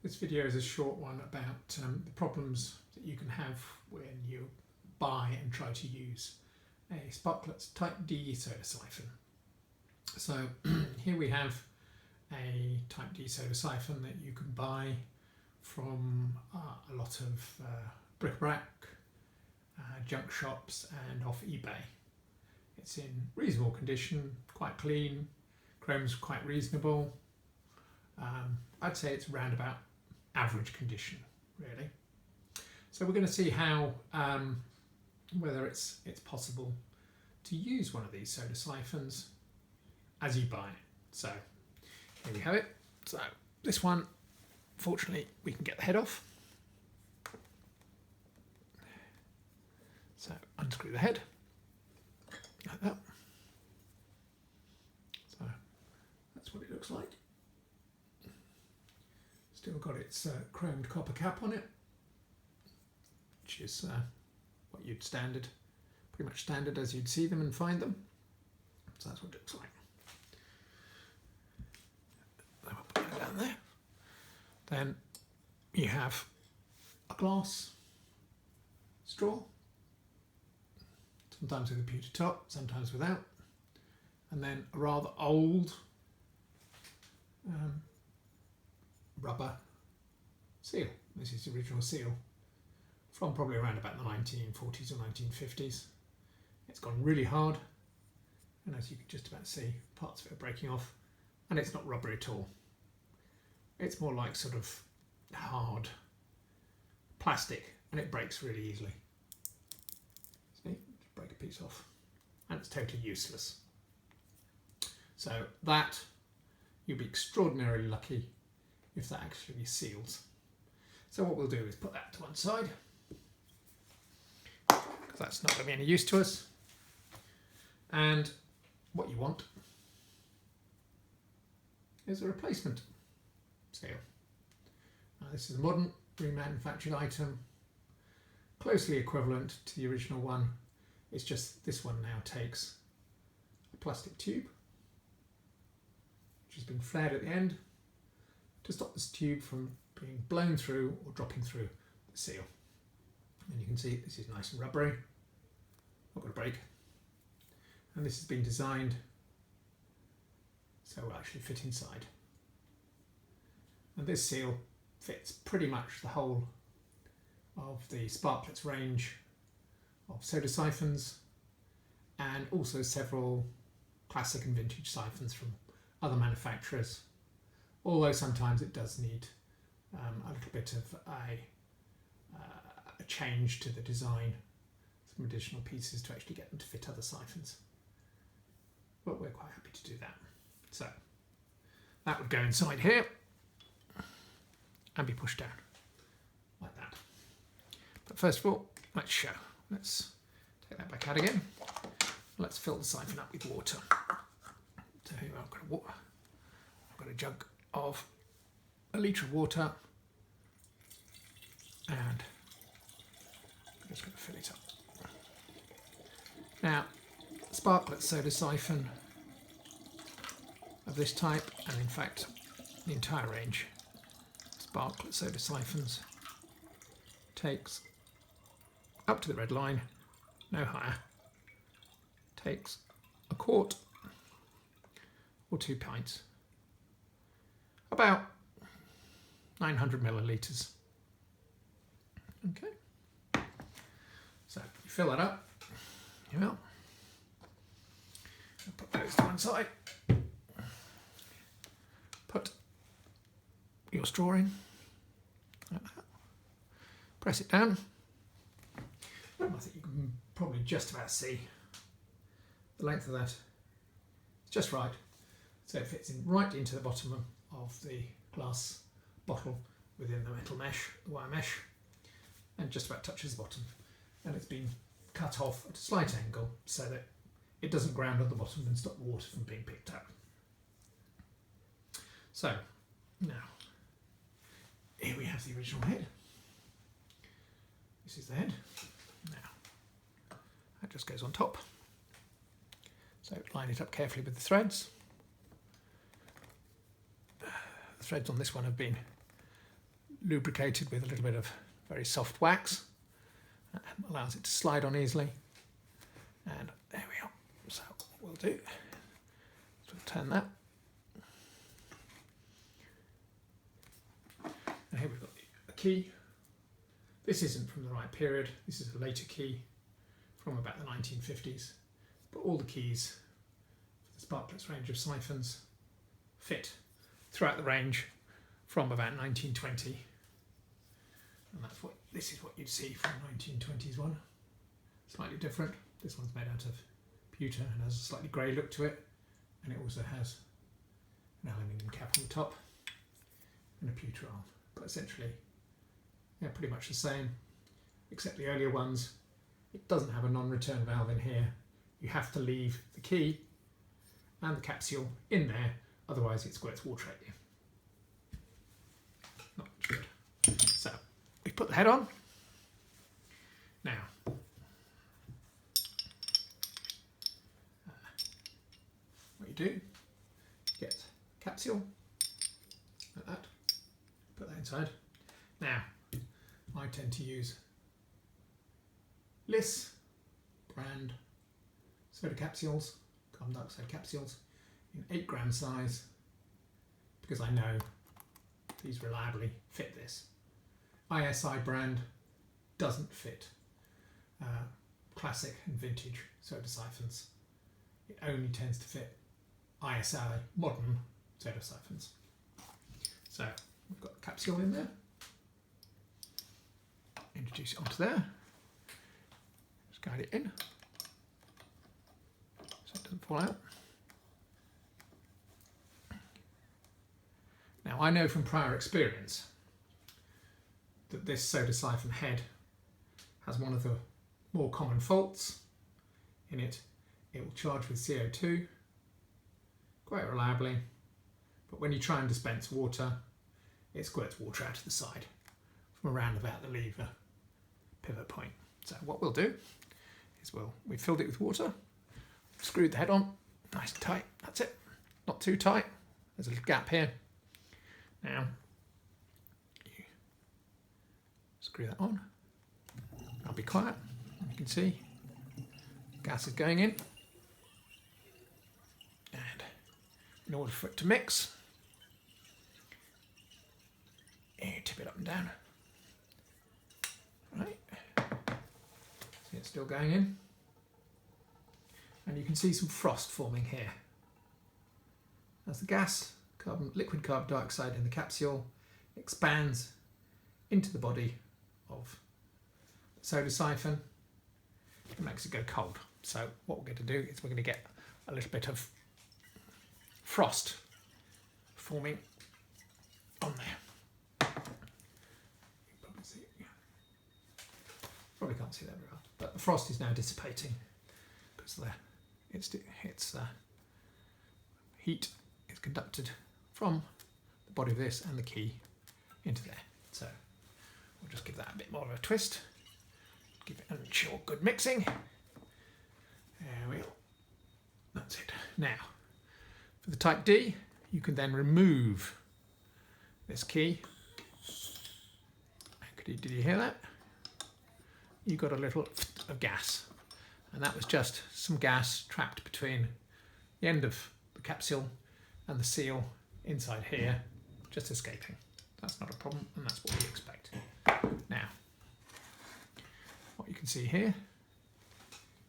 This video is a short one about the problems that you can have when you buy and try to use a Sparklets Type D soda siphon. So here we have a Type D soda siphon that you can buy from a lot of bric-a-brac, junk shops and off eBay. It's in reasonable condition, quite clean, chrome's quite reasonable. I'd say it's around about average condition, really. So we're going to see how whether it's possible to use one of these soda siphons as you buy it. So here we have it. So this one, fortunately, we can get the head off. So unscrew the head like that. So that's what it looks like. Still got its chromed copper cap on it, which is what you'd pretty much standard as you'd see them and find them. So that's what it looks like. Then we'll put it down there. Then you have a glass straw, sometimes with a pewter top, sometimes without, and then a rather old rubber seal. This is the original seal from probably around about the 1940s or 1950s. It's gone really hard, and as you can just about see, parts of it are breaking off, and it's not rubber at all. It's more like sort of hard plastic, and it breaks really easily. See, just break a piece off, and it's totally useless. So that, you'll be extraordinarily lucky if that actually seals. So what we'll do is put that to one side, because that's not going to be any use to us. And what you want is a replacement seal. Now, this is a modern remanufactured item, closely equivalent to the original one. It's just this one now takes a plastic tube, which has been flared at the end to stop this tube from being blown through or dropping through the seal. And you can see this is nice and rubbery, not going to break. And this has been designed so it will actually fit inside. And this seal fits pretty much the whole of the Sparklets range of soda siphons, and also several classic and vintage siphons from other manufacturers. Although sometimes it does need a little bit of a change to the design, some additional pieces to actually get them to fit other siphons. But we're quite happy to do that. So that would go inside here and be pushed down like that. But first of all, let's show. Let's take that back out again. Let's fill the siphon up with water. So here I've got a jug of a litre of water, and I'm just going to fill it up. Now, Sparklets soda siphon of this type, and in fact the entire range Sparklets soda siphons, takes up to the red line, no higher, takes a quart or 2 pints, about 900 millilitres. Okay, so you fill that up, you will. Put those to one side, put your straw in, like that. Press it down. I think you can probably just about see the length of that. It's just right, so it fits in right into the bottom of the glass bottle within the metal mesh, the wire mesh, and just about touches the bottom. And it's been cut off at a slight angle so that it doesn't ground on the bottom and stop the water from being picked up. So now, here we have the original head. This is the head. Now, that just goes on top. So line it up carefully with the threads. The threads on this one have been lubricated with a little bit of very soft wax. That allows it to slide on easily. And there we are. So what we'll do is we'll turn that. And here we've got a key. This isn't from the right period. This is a later key from about the 1950s. But all the keys for the Sparklets range of siphons fit throughout the range from about 1920. And this is what you'd see from 1920s one. Slightly different. This one's made out of pewter and has a slightly grey look to it. And it also has an aluminium cap on the top and a pewter arm. But essentially, yeah, pretty much the same, except the earlier ones, it doesn't have a non-return valve in here. You have to leave the key and the capsule in there, otherwise it squirts water at you. Not good. So, we've put the head on. Now, what you do, get capsule, like that, put that inside. Now, I tend to use Liss brand soda capsules, carbon dioxide capsules, in 8 gram size, because I know these reliably fit this. ISI brand doesn't fit classic and vintage soda siphons. It only tends to fit ISI modern soda siphons. So we've got the capsule in there. Introduce it onto there. Just guide it in so it doesn't fall out. Now I know from prior experience that this soda siphon head has one of the more common faults in it. It will charge with CO2 quite reliably, but when you try and dispense water, it squirts water out of the side from around about the lever pivot point. So what we'll do is we've filled it with water, screwed the head on, nice and tight, that's it. Not too tight, there's a little gap here. Now, you screw that on, I'll be quiet, you can see gas is going in, and in order for it to mix, you tip it up and down. Right, see it's still going in, and you can see some frost forming here. As the gas, liquid carbon dioxide in the capsule expands into the body of the soda siphon, it makes it go cold. So what we're going to do is we're going to get a little bit of frost forming on there. Probably can't see that very well, but the frost is now dissipating because its heat is conducted from the body of this and the key into there. So we'll just give that a bit more of a twist, give it ensure good mixing. There we go. That's it. Now, for the Type D, you can then remove this key. Did you hear that? You got a little of gas, and that was just some gas trapped between the end of the capsule and the seal inside here, just escaping. That's not a problem, and that's what we expect. Now, what you can see here,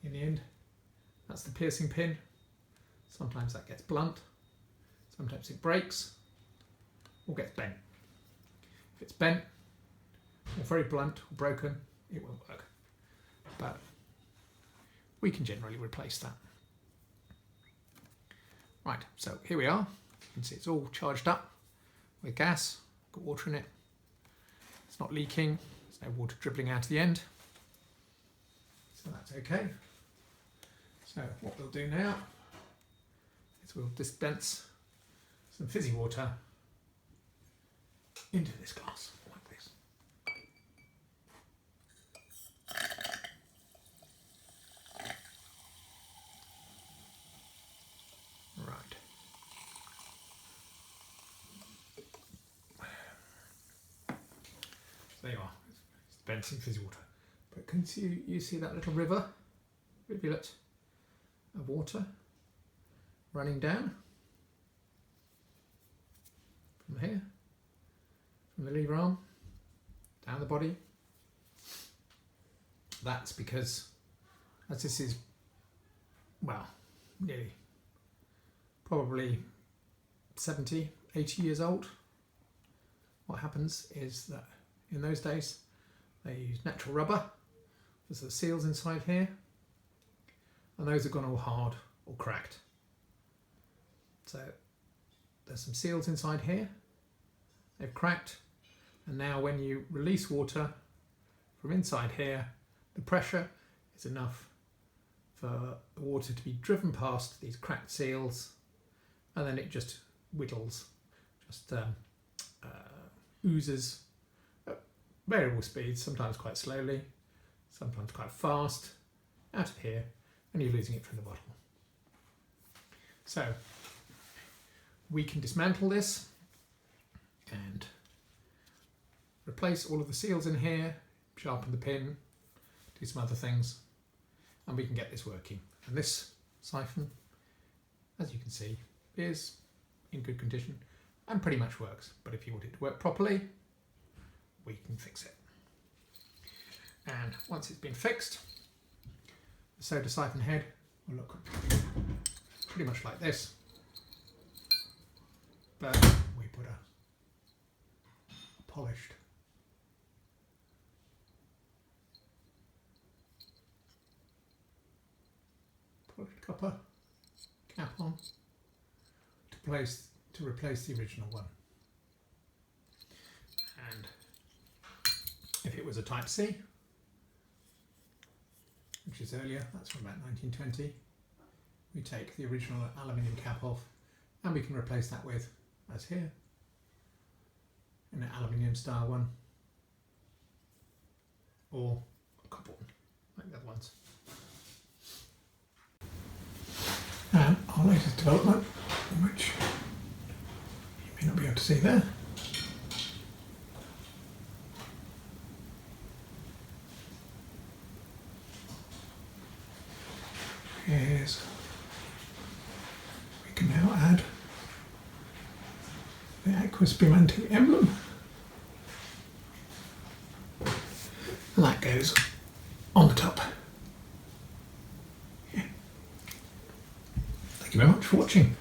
in the end, that's the piercing pin. Sometimes that gets blunt, sometimes it breaks, or gets bent. If it's bent, or very blunt or broken, it won't work. But we can generally replace that. Right, so here we are. You can see it's all charged up with gas, got water in it. It's not leaking, there's no water dribbling out of the end. So that's okay. So what we'll do now is we'll dispense some fizzy water into this glass, like this. Right. dispensing fizzy water. But can you see that little rivulet of water running down from here, from the lever arm, down the body? That's because, as this is, well, nearly probably 70, 80 years old, what happens is that in those days they used natural rubber. There's the seals inside here, and those have gone all hard or cracked. So there's some seals inside here, they've cracked, and now when you release water from inside here, the pressure is enough for the water to be driven past these cracked seals, and then it just whittles, just oozes at variable speeds, sometimes quite slowly, sometimes quite fast, out of here, and you're losing it from the bottle. So we can dismantle this and replace all of the seals in here, sharpen the pin, do some other things, and we can get this working. And this siphon, as you can see, is in good condition and pretty much works. But if you want it to work properly, we can fix it. And once it's been fixed, the soda siphon head will look pretty much like this. But we put a polished copper cap on to replace the original one. And if it was a Type C, which is earlier, that's from about 1920, we take the original aluminium cap off and we can replace that with, as here, an aluminium style one, or a copper one, like the other ones. And our latest development, which you may not be able to see there, is we can now add the aqua spumante emblem, and that goes on the top. Thank you very much for watching.